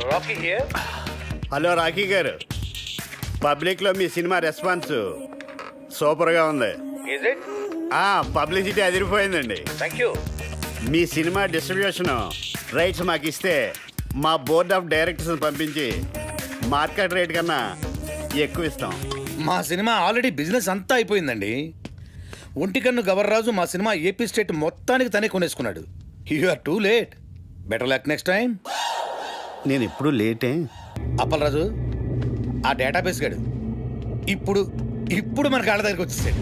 Rocky here. Hello Rocky గారు, పబ్లిక్లో మీ cinema response సూపర్గా ఉంది. Is it? పబ్లిసిటీ అదిరిపోయిందండి. Thank you. మీ సినిమా డిస్ట్రిబ్యూషన్ రైట్స్ మాకు ఇస్తే మా బోర్డ్ ఆఫ్ డైరెక్టర్స్ పంపించి మార్కెట్ రేట్ కన్నా ఎక్కువ ఇస్తాం. మా సినిమా ఆల్రెడీ బిజినెస్ అంతా అయిపోయిందండి. ఒంటికన్ను గవర్రాజు మా సినిమా ఏపీ స్టేట్ మొత్తానికి తనే కొనేసుకున్నాడు. You are too late. Better luck next time. నేను ఎప్పుడు లేటే. అప్పలరాజు, ఆ డేటాబేస్ గాడు ఇప్పుడు ఇప్పుడు మన కాళ్ళ దగ్గరికి వచ్చేసాడు.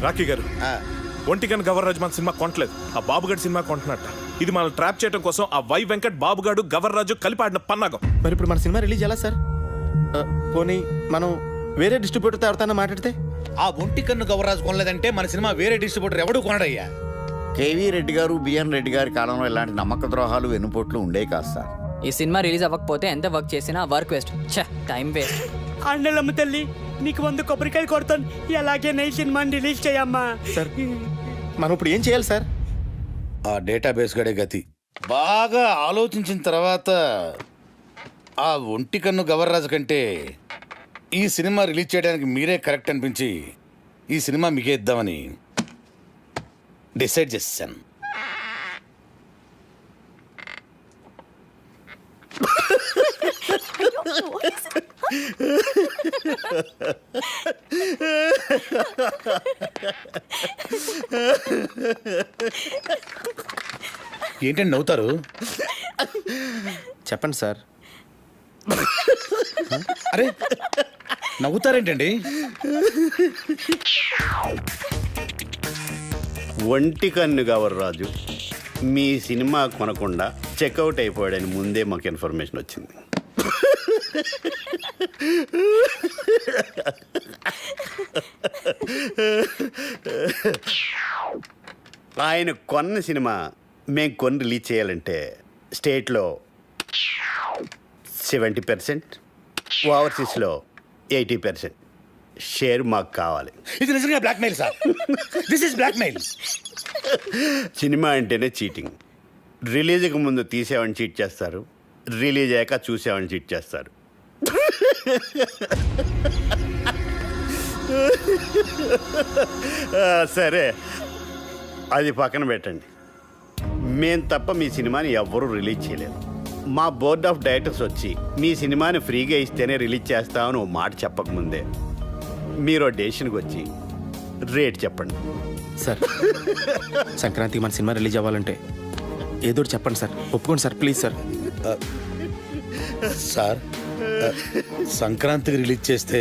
రాకీ గారు, ఒంటికన్ గవర్రాజు మన సినిమా కొనట్లేదు, ఆ బాబుగాడి సినిమా కొంటున్నట్ట. ఇది మనం ట్రాప్ చేయడం కోసం ఆ వై వెంకట్ బాబుగాడు గవర్రాజు కలిపి ఆడిన పన్నాగం. మరి ఇప్పుడు మన సినిమా రిలీజ్ ఎలా సార్? పోనీ మనం వేరే డిస్ట్రిబ్యూటర్తో ఎవరితో మాట్లాడితే? ఆ ఒంటికన్ను గవర్రాజు కొనలేదంటే మన సినిమా వేరే డిస్ట్రిబ్యూటర్ ఎవడు కొనడయ్యా. కేవీ రెడ్డి గారు, బిఎన్ రెడ్డి గారి కాలంలో ఇలాంటి నమ్మక ద్రోహాలు వెన్నుపోట్లు ఉండే కాదు సార్. ఈ సినిమా రిలీజ్ అవ్వకపోతే ఎంత వర్క్ చేసినా వర్క్ వేస్ట్, టైం వేస్ట్. అండలమ్మ తల్లి, నీకు 100 కొబ్బరికాయలు కొడతాను. ఎలాగే నై సినిమాని రిలీజ్ చేయమ్మా. సార్ మనం ఇప్పుడు ఏం చేయాలి సార్? ఆ డేటాబేస్ గడే గతి. బాగా ఆలోచించిన తర్వాత ఆ ఒంటికన్ను గవర్రాజు కంటే ఈ సినిమా రిలీజ్ చేయడానికి మీరే కరెక్ట్ అనిపించి ఈ సినిమా మీకే ఇద్దామని డిసైడ్ చేశాను. ఏంటండి నవ్వుతారు? చెప్పండి సార్. అరే నవ్వుతారేంటండి? ఒంటికన్ను గవర్రాజు మీ సినిమా కొనకుండా చెక్అవుట్ అయిపోయాడని ముందే మాకు ఇన్ఫర్మేషన్ వచ్చింది. ఆయన కొన్న సినిమా మేము కొని రిలీజ్ చేయాలంటే స్టేట్లో 70%, ఓవర్సీస్లో 80% షేర్ మాకు కావాలి. ఇది నిజంగా blackmail sir. This is blackmail. Cinema అంటేనే చీటింగ్. రిలీజ్కి ముందు తీసేవాడిని చీట్ చేస్తారు, రిలీజ్ అయ్యాక చూసేవాడిని చీట్ చేస్తారు. సరే, అది పక్కన పెట్టండి. మేం తప్ప మీ సినిమాని ఎవ్వరూ రిలీజ్ చేయలేరు. మా బోర్డ్ ఆఫ్ డైరెక్టర్స్ వచ్చి మీ సినిమాని ఫ్రీగా ఇస్తేనే రిలీజ్ చేస్తామని ఓ మాట చెప్పకముందే మీరు డెసిషన్కి వచ్చి రేట్ చెప్పండి. సార్ సంక్రాంతికి మన సినిమా రిలీజ్ అవ్వాలంటే ఏదో ఒకటి చెప్పండి సార్. ఒప్పుకోండి సార్, ప్లీజ్ సార్. సార్ సంక్రాంతికి రిలీజ్ చేస్తే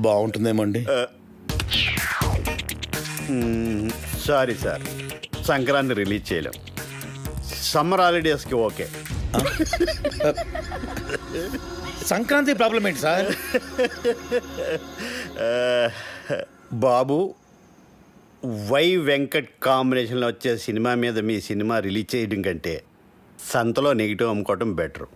బాగుంటుందేమో అండి. సారీ సార్, సంక్రాంతి రిలీజ్ చేయలేం. సమ్మర్ హాలిడేస్కి ఓకే. సంక్రాంతి ప్రాబ్లం ఏంటి సార్? బాబు వై వెంకట్ కాంబినేషన్లో వచ్చే సినిమా మీద మీ సినిమా రిలీజ్ చేయడం కంటే సంతలో నెగిటివ్ అమ్ముకోవటం బెటర్.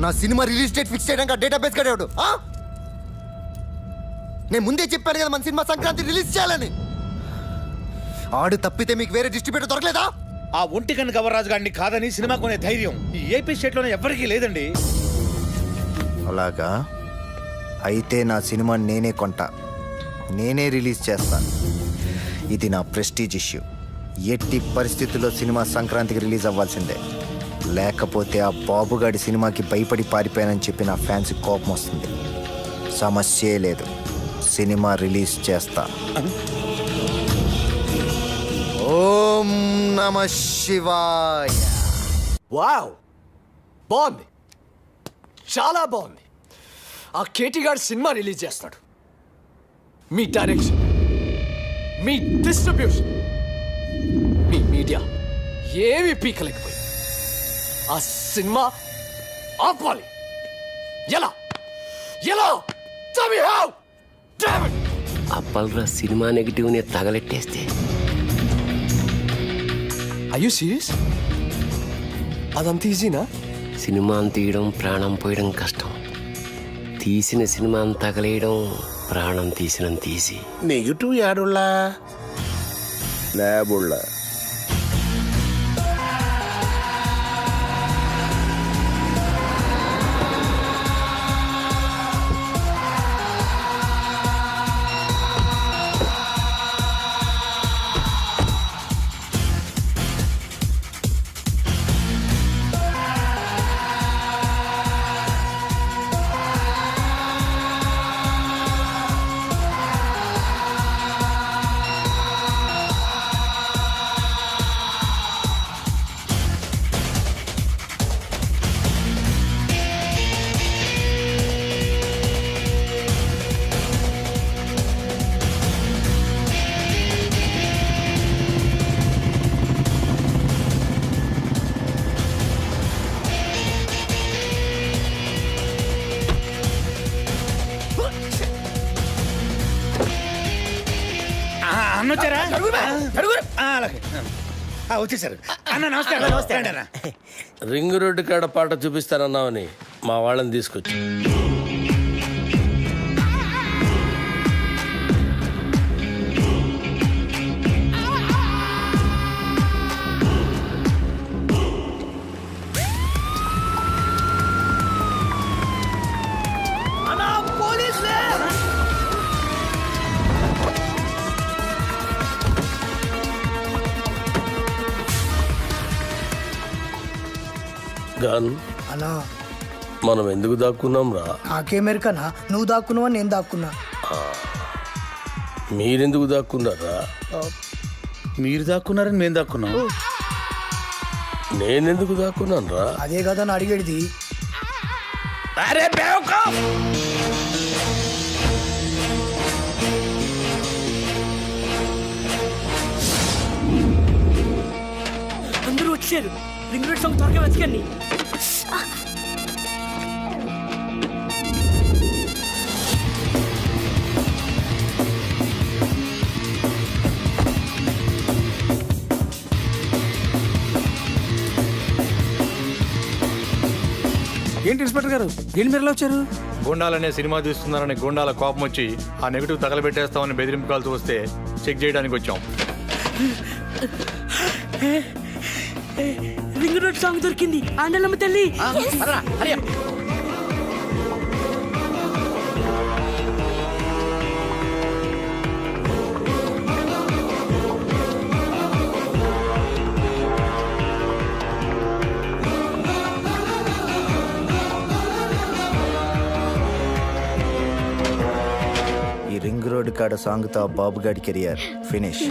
నా సినిమా రిలీజ్ డేట్ ఫిక్స్ చేయడానికి డేటాబేస్ గడేవాడు. నేను ముందే చెప్పాను కదా మన సినిమా సంక్రాంతి రిలీజ్ చేయాలని. ఆడు తప్పితే మీకు వేరే డిస్ట్రిబ్యూటర్ దొరకలేదా? ఆ ఒంటికన్ను గవర్రాజు గారిని కాదని సినిమా కొనే ధైర్యం ఈ ఏపీ స్టేట్లోనే ఎవరికీ లేదండి. అలాగా అయితే నా సినిమా నేనే కొంటా, నేనే రిలీజ్ చేస్తాను. ఇది నా ప్రెస్టీజ్ ఇష్యూ. ఎట్టి పరిస్థితుల్లో సినిమా సంక్రాంతికి రిలీజ్ అవ్వాల్సిందే. లేకపోతే ఆ బాబుగాడి సినిమాకి భయపడి పారిపోయానని చెప్పి నా ఫ్యాన్స్ కోపం వస్తుంది. సమస్యే లేదు, సినిమా రిలీజ్ చేస్తా. ఓం నమః శివాయ. వావ్, బాగుంది, చాలా బాగుంది. ఆ కేటీ గారు సినిమా రిలీజ్ చేస్తాడు. మీ డైరెక్షన్, మీ డిస్ట్రిబ్యూషన్, మీ మీడియా ఏమి పీకలేకపోయి ఆ సినిమా ఆపాలి. ఎలా ఎలా? Tell me how! Damn it! అప్పల్రా సినిమా నెగిటివ్ని తగలెట్టేస్తే. Are you serious? అదంత ఈజీనా? సినిమాని తీయడం ప్రాణం పోయడం కష్టం, తీసిన సినిమాని తగలేయడం ప్రాణం తీసినంత తీసి నెగిటివ్ యాడుల్లా లేబుళ్ళ అన్నొచ్చారా? అలాగే వచ్చేసారు అన్న. నమస్కారం. అన్న రింగ్ రోడ్డు కాడ పాట చూపిస్తానన్నావని మా వాళ్ళని తీసుకొచ్చి గన్ అన్నా మనం ఎందుకు దాక్కున్నాం రా? నాకేమెరకనా? నువ్వు దాక్కున్నావా నేను దాక్కున్నా? మీరెందుకు దాక్కున్నారా? మీరు దాక్కున్నారని మేము దాక్కున్నాం. నేనెందుకు దాక్కున్నాను రా? అదే కదా అని అడిగేది. అరే అందరూ వచ్చారు. రింగ్ రోడ్ సాంగ్ త్వరగా వెతకండి. ఏంటి ఇన్స్పెక్టర్ గారు, ఏంటి మీరు ఎలా వచ్చారు? గూండాలనే సినిమా తీస్తున్నారని గూండాల కోపం వచ్చి ఆ నెగిటివ్ తగలబెట్టేస్తామని బెదిరింపు కాల్తో వస్తే చెక్ చేయడానికి వచ్చాం. రింగ్ రోడ్ సాంగ్ దొరికింది. ఆండలమ్మ తల్లి. ఈ రింగ్ రోడ్ కాడ సాంగ్తో బాబు గాడి కెరియర్ ఫినిష్.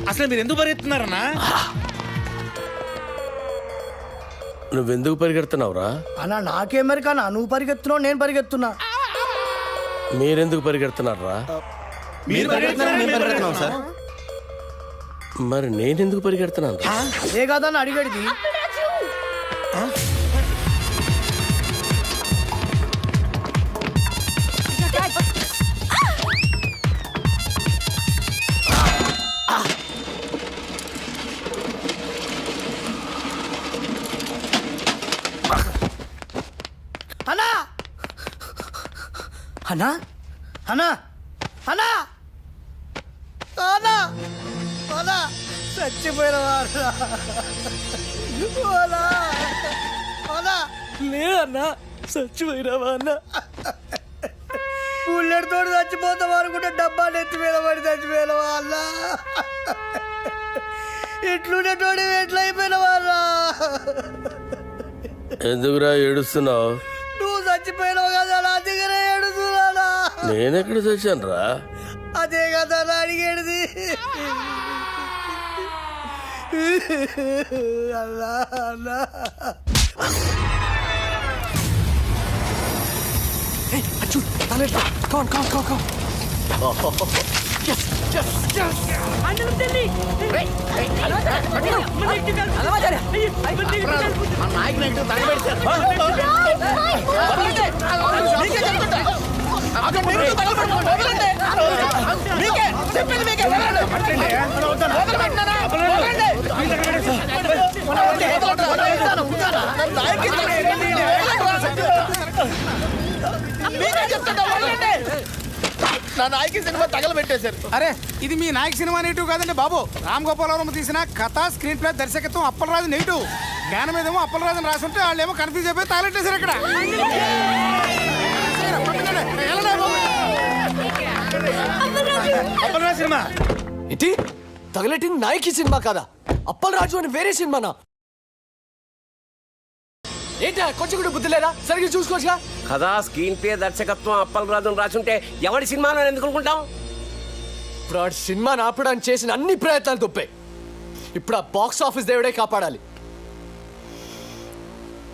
అసలు మీరు ఎందుకు పరిగెత్తున్నారన్నా? నువ్వెందుకు పరిగెడుతున్నావురా? అన్నా నాకేం మరి కానా, నువ్వు పరిగెత్తున్నావు నేను పరిగెత్తున్నా. మీరెందుకు పరిగెడుతున్నారా? సార్ మరి నేనెందుకు పరిగెడుతున్నాను? ఏ కాదన్న అడిగడిది. అన్నా అన్నా అన్నా అన్నా అన్నా అన్నా చచ్చిపోయినవారు లేదన్నా, చచ్చిపోయినావా అన్న? పుల్లెడితో చచ్చిపోతాం అనుకుంటే డబ్బాలు ఎత్తిపోయిన పడి చచ్చిపోయినవా అన్న? ఇట్లుండేటోడి ఎట్లా అయిపోయినవా అన్న? ఎందుకురా ఏడుస్తున్నావు? నువ్వు చచ్చిపోయినావు కదా నా దగ్గర ఏడుస్తున్నానా? నేనెక్కడ చచ్చాను రా? అదే కదా నా అడిగేది. అల్లా అల్లా నా నాయకి సినిమా తగలబెట్టేశారు. అరే ఇది మీ నాయక సినిమా నెగిటివ్ కాదండి బాబు. రామ్ గోపాలవరం తీసిన కథ, స్క్రీన్ ప్లే, దర్శకత్వం అప్పలరాజు నెగిటివ్. జ్ఞానం మీదేమో అప్పలరాజు రాసి ఉంటే వాళ్ళు ఏమో కన్ఫ్యూజ్ అయిపోయి తగలెట్టేశారు ఇక్కడ. అప్పలరాజు సినిమా ఇటీ తగలెట్టిన నాయకి సినిమా కాదా? అప్పలరాజు అని వేరే సినిమానా? ఏంటా కొంచెం కూడా బుద్ధి లేదా? సరిగ్గా చూసుకోవచ్చుగా. కదా స్క్రీన్ ప్లే, దర్శకత్వం అప్పలరాజు రాసుంటే ఎవరి సినిమాలో ఎందుకు అనుకుంటాం? ఇప్పుడు ఆ సినిమాని ఆపడానికి చేసిన అన్ని ప్రయత్నాలు తప్పాయి. ఇప్పుడు ఆ బాక్స్ ఆఫీస్ దేవుడే కాపాడాలి.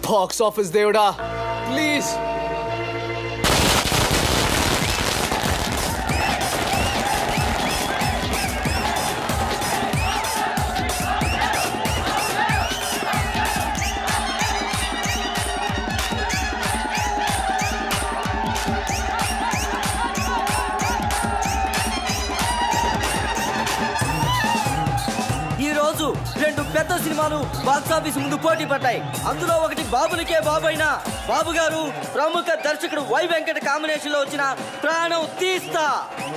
బాక్స్ ఆఫీస్ దేవుడా ప్లీజ్. రెండు పెద్ద సినిమాలు బాక్సాఫీస్ ముందు పోటీ పడ్డాయి. అందులో ఒకటి బాబులకే బాబు అయిన బాబు గారు ప్రముఖ దర్శకుడు వై వెంకట కాంబినేషన్ లో వచ్చిన ప్రాణం తీస్తా,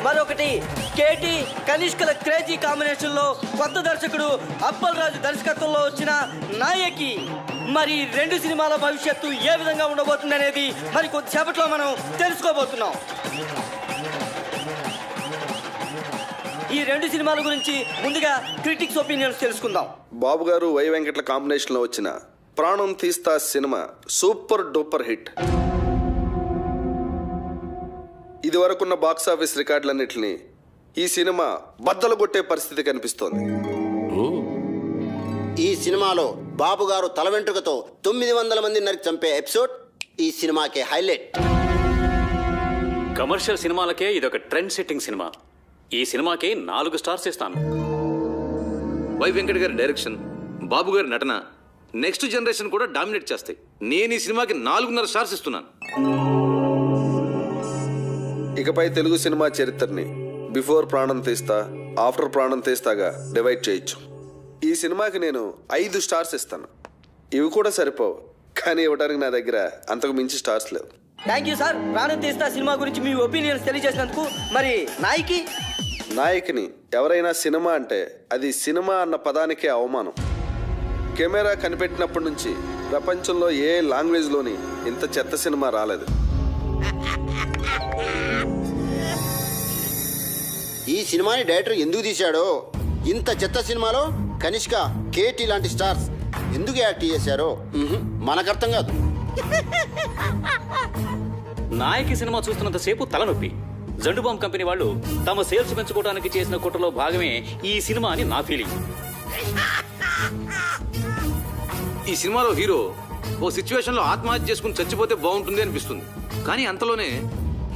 మరొకటి కేటీ కనిష్కల క్రేజీ కాంబినేషన్ లో కొత్త దర్శకుడు అప్పలరాజు దర్శకత్వంలో వచ్చిన నాయకి. మరి రెండు సినిమాల భవిష్యత్తు ఏ విధంగా ఉండబోతుంది అనేది మరి కొద్దిసేపట్లో మనం తెలుసుకోబోతున్నాం. ఈ రెండు సినిమాల గురించి ముందుగా క్రిటిక్స్ ఒపీనియన్స్ తెలుసుకుందాం. బాబు గారు వై వెంకట్ల కాంబినేషన్ లో వచ్చిన ప్రాణం తీస్తా సినిమా సూపర్ డూపర్ హిట్. ఇది వరకున్న బాక్సాఫీస్ రికార్డులన్నింటినీ ఈ సినిమా బద్దలు కొట్టే పరిస్థితి కనిపిస్తోంది. ఈ సినిమాలో బాబు గారు తల వెంట్రుకతో 900 మంది నరికి చంపే ఎపిసోడ్ ఈ సినిమాకే హైలైట్. కమర్షియల్ సినిమాలకే ఇదొక ట్రెండ్ సెట్టింగ్ సినిమా. ఈ సినిమాకి 4 స్టార్స్ ఇస్తాను. వై వెంకట్ గారి డైరెక్షన్, బాబు గారి నటన నెక్స్ట్ జనరేషన్ కూడా డామినేట్ చేస్తాయి. నేను ఈ సినిమాకి 4.5 స్టార్స్ ఇస్తున్నాను. ఇకపై తెలుగు సినిమా చరిత్రని బిఫోర్ ప్రాణం తీస్తా, ఆఫ్టర్ ప్రాణం తీస్తాగా డివైడ్ చేయొచ్చు. ఈ సినిమాకి నేను 5 స్టార్స్ ఇస్తాను. ఇవి కూడా సరిపోవు, కానీ ఇవ్వడానికి నా దగ్గర అంతకు మించి స్టార్స్ లేవు. Thank you sir. ప్రాణం తీస్తా సినిమా గురించి మీ ఒపీనియన్స్ తెలియజేసినందుకు. మరి నాయకిని ఎవరైనా సినిమా అంటే అది సినిమా అన్న పదానికే అవమానం. కెమెరా కనిపెట్టినప్పటి నుంచి ప్రపంచంలో ఏ లాంగ్వేజ్లోని ఇంత చెత్త సినిమా రాలేదు. ఈ సినిమాని డైరెక్టర్ ఎందుకు తీశాడో, ఇంత చెత్త సినిమాలో కనిష్క, కేటీ లాంటి స్టార్స్ ఎందుకు యాక్ట్ చేశారో మనకు అర్థం కాదు. నాయకి సినిమా చూస్తున్నంతసేపు తలనొప్పి. జండు బాంబ్ కంపెనీ వాళ్ళు తమ సేల్స్ పెంచుకోవడానికి చేసిన కుట్రలో భాగమే ఈ సినిమా అని నా ఫీలింగ్. ఈ సినిమాలో హీరో ఓ సిచ్యువేషన్ లో ఆత్మహత్య చేసుకుని చచ్చిపోతే బాగుంటుంది అనిపిస్తుంది. కానీ అంతలోనే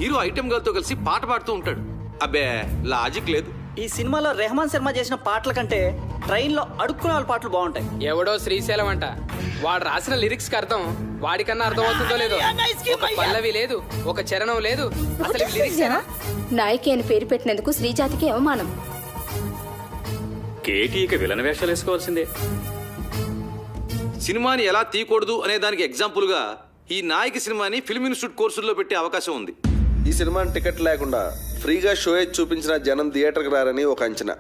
హీరో ఐటెం గర్ల్ తో కలిసి పాట పాడుతూ ఉంటాడు. అబ్బే లాజిక్ లేదు. ఈ సినిమాలో రెహమాన్ శర్మ చేసిన పాటల కంటే ట్రైన్ లో అడుక్కునే వాళ్ళ పాటలు బాగుంటాయి. ఎవడో శ్రీశైలం అంట, వాడు రాసిన లిరిక్స్ కి అర్థం వాడికన్నా అర్థం అవుతుందో లేదో. ఒక పల్లవి లేదు, ఒక చరణం లేదు, అసలు లిరిక్స్ నాయకి అని పేరు పెట్టినందుకు శ్రీజాతికి అవమానం. కేటీకి విలన్ వేషాలు వేసుకోవాల్సిందే. సినిమాని ఎలా తీయకూడదు అనే దానికి ఎగ్జాంపుల్ గా ఈ నాయకి సినిమాని ఫిల్మ్ ఇన్స్టిట్యూట్ కోర్సుల్లో పెట్టే అవకాశం ఉంది. ఈ సినిమాని టికెట్ లేకుండా ఫ్రీగా షో చూపించిన జనం థియేటర్కి రారని ఒక అంచనా.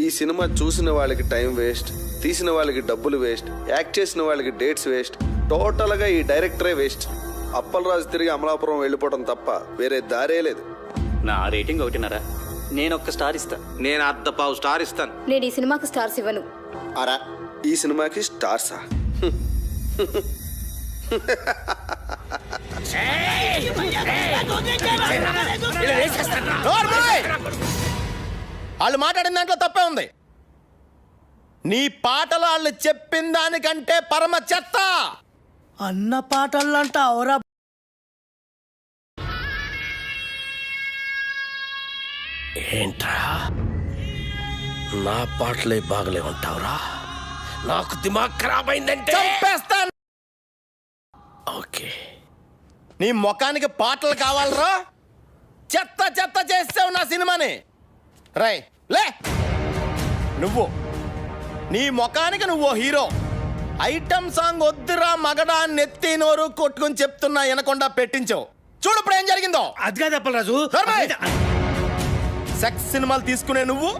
ఈ సినిమా చూసిన వాళ్ళకి టైం వేస్ట్, తీసిన వాళ్ళకి డబ్బులు వేస్ట్, యాక్ట్ చేసిన వాళ్ళకి డేట్స్ వేస్ట్, టోటల్గా ఈ డైరెక్టరే వేస్ట్. అప్పలరాజు తిరిగి అమలాపురం వెళ్ళిపోవడం తప్ప వేరే దారే లేదు. నా రేటింగ్ 1.5. నేను ఒక్క స్టార్ ఇస్తా. నేను 1/2 స్టార్ ఇస్తాను. నేను ఈ సినిమాకి స్టార్స్ ఇవ్వను. అరా ఈ సినిమాకి స్టార్సా? వాళ్ళు మాట్లాడిన దాంట్లో తప్పే ఉంది. నీ పాటలు వాళ్ళు చెప్పిన దానికంటే పరమ చెత్త. అన్న పాటలంట అవరా. ఏంట్రా నా పాటలే బాగలే ఉంటావురా? నాకు దిమాగ్ ఖరాబ్ అయిందంటే చంపేస్తాను. ఓకే, నీ ముఖానికి పాటలు కావాలరా? చెత్త చెత్త చేసావు నా సినిమాని. రై లే, నువ్వు నీ ముఖానికి నువ్వు హీరో. ఐటమ్ సాంగ్ వద్దురా మగడా నెత్తి నోరు కొట్టుకుని చెప్తున్నా వినకుండా పెట్టించావు. చూడు ఇప్పుడు ఏం జరిగిందో. అది కాదు అప్పలరాజు. సెక్స్ సినిమాలు తీసుకునే నువ్వు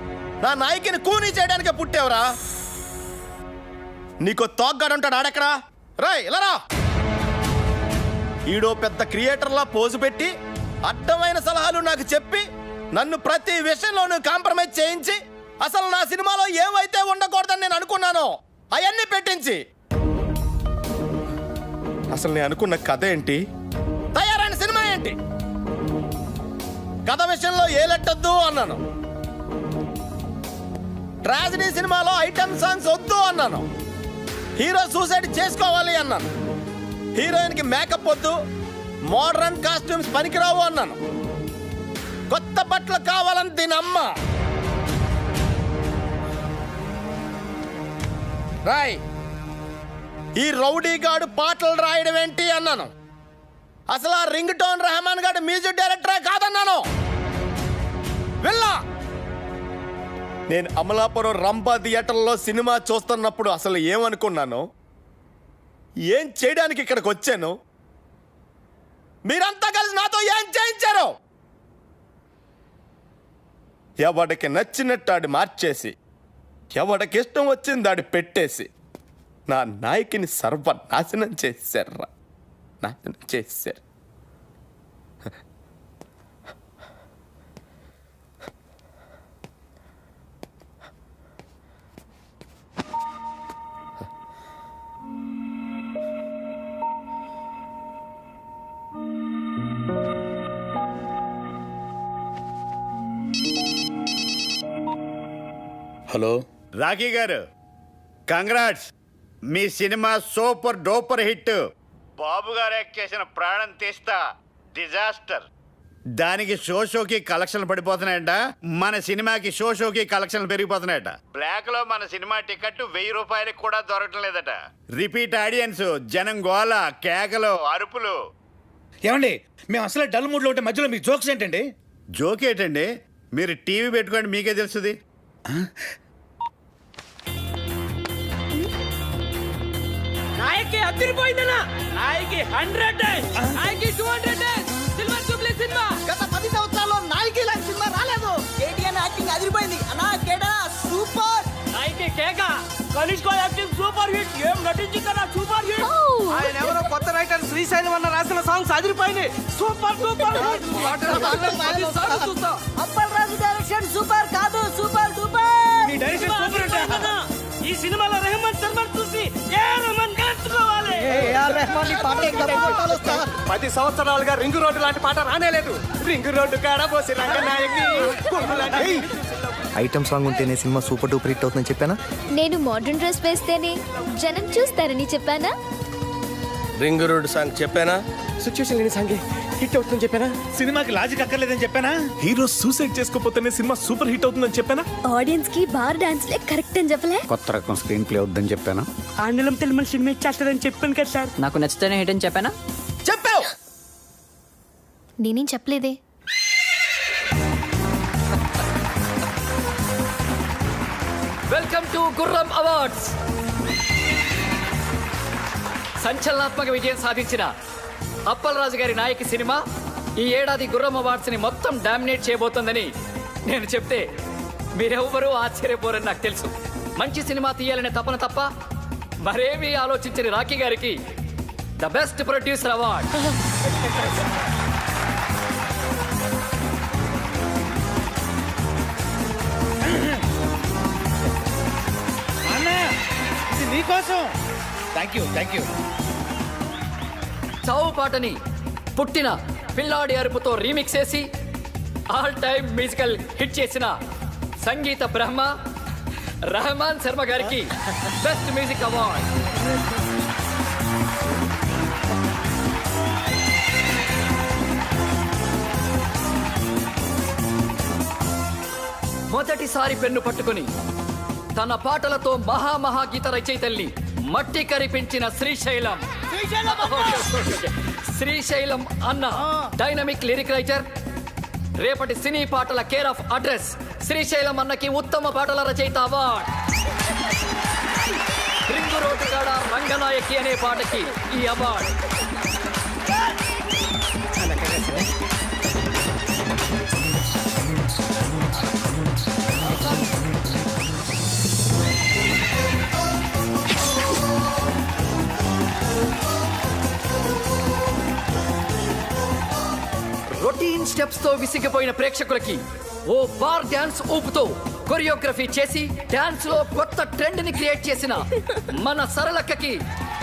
నా నాయకిని కూనీ చేయడానికి పుట్టావురా. నీకు తోగ్గాడు ఉంటాడు ఆడెక్కడా? రాయ్ ఇలా రా. ఈడో పెద్ద క్రియేటర్లా పోజు పెట్టి అడ్డమైన సలహాలు నాకు చెప్పి నన్ను ప్రతి విషయంలోనూ కాంప్రమైజ్ చేయించి అసలు నా సినిమాలో ఏవైతే ఉండకూడదని నేను అనుకున్నానో అవన్నీ పెట్టించి అసలు నేను అనుకున్న కథ ఏంటి, తయారైన సినిమా ఏంటి? కథ విషయంలో ఏలెట్టొద్దు అన్నాను. ట్రాజడీ సినిమాలో ఐటమ్ సాంగ్స్ వద్దు అన్నాను. హీరో సూసైడ్ చేసుకోవాలి అన్నాను. హీరోయిన్కి మేకప్ వద్దు, మోడర్న్ కాస్ట్యూమ్స్ పనికిరావు అన్నాను. కొత్త బట్టలు కావాలని దీని అమ్మ. రాయ్, ఈ రౌడీ గాడు పాటలు రాయడం ఏంటి అన్నాను. అసలు ఆ రింగ్ టోన్ రెహమాన్ గాడు మ్యూజిక్ డైరెక్టరే కాదన్నాను. వెళ్ళా. నేను అమలాపురం రంభా థియేటర్లో సినిమా చూస్తున్నప్పుడు అసలు ఏమనుకున్నాను, ఏం చేయడానికి ఇక్కడికి వచ్చాను, మీరంతా కలిసి నాతో ఏం చేయించారు? ఎవడికి నచ్చినట్టు ఆడి మార్చేసి, ఎవడికి ఇష్టం వచ్చింది ఆడి పెట్టేసి నా నాయకిని సర్వనాశనం చేశారా, నాశనం చేశారు. హలో రాఖీ గారు, కంగ్రాట్స్. మీ సినిమా సూపర్ డూపర్ హిట్. బాబు గారు యాక్ట్ చేసిన ప్రాణం తీస్తా డిజాస్టర్. దానికి షోకి కలెక్షన్లు పడిపోతున్నాయంట. మన సినిమాకి షోకి కలెక్షన్లు పెరిగిపోతున్నాయట. బ్లాక్ లో మన సినిమా టికెట్ 1000 రూపాయలకు కూడా దొరకటం లేదట. రిపీట్ ఆడియన్స్, జనం గోల, కేకలు, అరుపులు. ఏమండి, మేము అసలు డల్ మూడ్ లో ఉంటే మధ్యలో మీ జోక్స్ ఏంటండి? జోక్ ఏంటండి? మీరు టీవీ పెట్టుకోండి, మీకే తెలుస్తుంది. నాయకి అదిరిపోయిందనా? నాయకి 100 నాయకి 200 సిల్వర్ జూబ్లీ సినిమా. గత 10 సంవత్సరాల్లో నాయకి లాంటి సినిమా రాలేదు. కేటీఆర్ యాక్టింగ్ అదిరిపోయింది అన్నా. కేడా సూపర్. నాయకి కేక. Kanishka acting super hit. ఏం నటించిందన్నా సూపర్ హిట్. ఆయన ఎవరో కొత్త రైటర్ శ్రీశైలం అన్న రాసిన సాంగ్స్ అదిరిపోయింది. Super super hit. Appalaraju direction super 10 సంవత్సరాలుగా రింగు రోడ్డు లాంటి పాట రానేలేదు. రింగు రోడ్డు కాడ పోసి రంగనాయకి ఐటమ్ సాంగ్ ఉంటేనే సినిమా సూపర్ డూపర్ హిట్ అవుతుందని చెప్పానా? నేను మోడర్న్ డ్రెస్ వేస్తేనే జనం చూస్తారని చెప్పానా? రింగ్ రోడ్ సాంగ్ చెప్పానా? సిచ్యువేషన్ లేని సాంగ్ హిట్ అవుతుందని చెప్పానా? సినిమాకి లాజిక్ అక్కర్లేదని చెప్పానా? హీరో సూసైడ్ చేసుకోపోతేనే సినిమా సూపర్ హిట్ అవుతుందని చెప్పానా? ఆడియన్స్ కి బార్ డాన్స్ లే కరెక్ట్ అని చెప్పలే? కొత్త రకం స్క్రీన్ ప్లే వద్దని చెప్పానా? ఆంగ్లం తెలుగు సినిమా ఇచ్చేస్తారని చెప్పాను కదా సార్. నాకు నచ్చితేనే హిట్ అని చెప్పానా? చెప్పావు. నేనేం చెప్పలేదే. వెల్కమ్ టు గుర్రం అవార్డ్స్. సంచలనాత్మక విజయం సాధించిన అప్పలరాజు గారి నాయకి సినిమా ఈ ఏడాది గుర్రం అవార్డ్స్ ని మొత్తం డామినేట్ చేయబోతోందని నేను చెప్తే మీరెవ్వరూ ఆశ్చర్యపోరని నాకు తెలుసు. మంచి సినిమా తీయాలనే తపన తప్ప మరేమీ ఆలోచించని రాఖీ గారికి ద బెస్ట్ ప్రొడ్యూసర్ అవార్డ్. నీకోసం. Thank you. చావు పాటని పుట్టిన పిల్లాడి అరుపుతో రీమిక్స్ చేసి ఆల్ టైమ్ మ్యూజికల్ హిట్ చేసిన సంగీత బ్రహ్మ రెహమాన్ శర్మ గారికి బెస్ట్ మ్యూజిక్ అవార్డ్. మొదటిసారి పెన్ను పట్టుకుని తన పాటలతో మహాగీత రచయితల్ని మట్టి కరిపించిన శ్రీశైలం అన్న డైనమిక్ లిరిక్ రైటర్, రేపటి సినీ పాటల కేర్ ఆఫ్ అడ్రస్ శ్రీశైలం అన్నకి ఉత్తమ పాటల రచయిత అవార్డ్. రింగు రోడ్డు కాడ రంగనాయకి అనే పాటకి ఈ అవార్డ్. రొటీన్ స్టెప్స్ తో విసిగిపోయిన ప్రేక్షకులకి ఓ బార్ డాన్స్ ఊపుతో కొరియోగ్రఫీ చేసి డాన్స్ లో కొత్త ట్రెండ్ ని క్రియేట్ చేసిన మన సరళక్కకి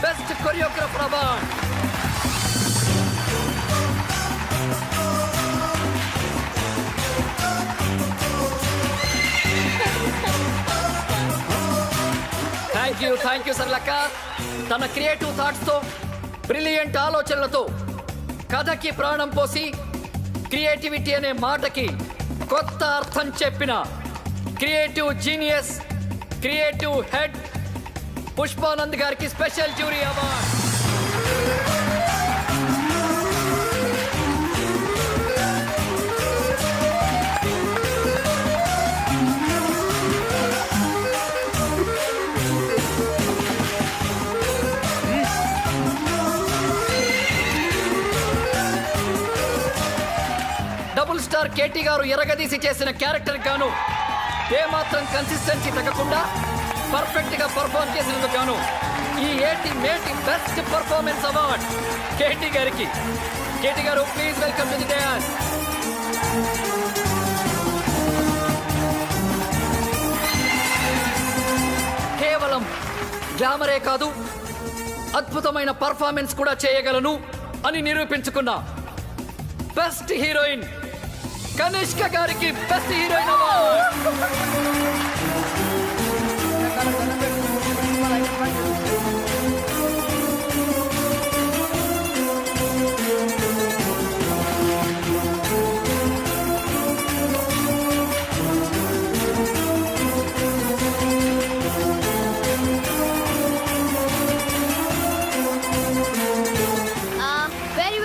best choreographer award. Thank you సరళక్క. తన క్రియేటివ్ థాట్స్ తో బ్రిలియంట్ ఆలోచనలతో కథకి ప్రాణం పోసి క్రియేటివిటీ అనే మాటకి కొత్త అర్థం చెప్పిన creative genius, creative head Pushpanand గారికి special jury award. Double star KT గారు ఎరగదీసి చేసిన క్యారెక్టర్ గాను ఏమాత్రం కన్సిస్టెన్సీ తగ్గకుండా పర్ఫెక్ట్ గా పర్ఫార్మ్ చేసినందుకు గాను ఈ మేటి బెస్ట్ పర్ఫార్మెన్స్ అవార్డ్ కేటీ గారికి. కేటీ గారు please welcome to the dance. కేవలం గ్లామరే కాదు, అద్భుతమైన పర్ఫార్మెన్స్ కూడా చేయగలను అని నిరూపించుకున్న బెస్ట్ హీరోయిన్ కనిష్క గారికి best heroine award.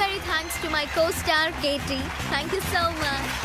Very thanks to my co-star Katie. Thank you so much.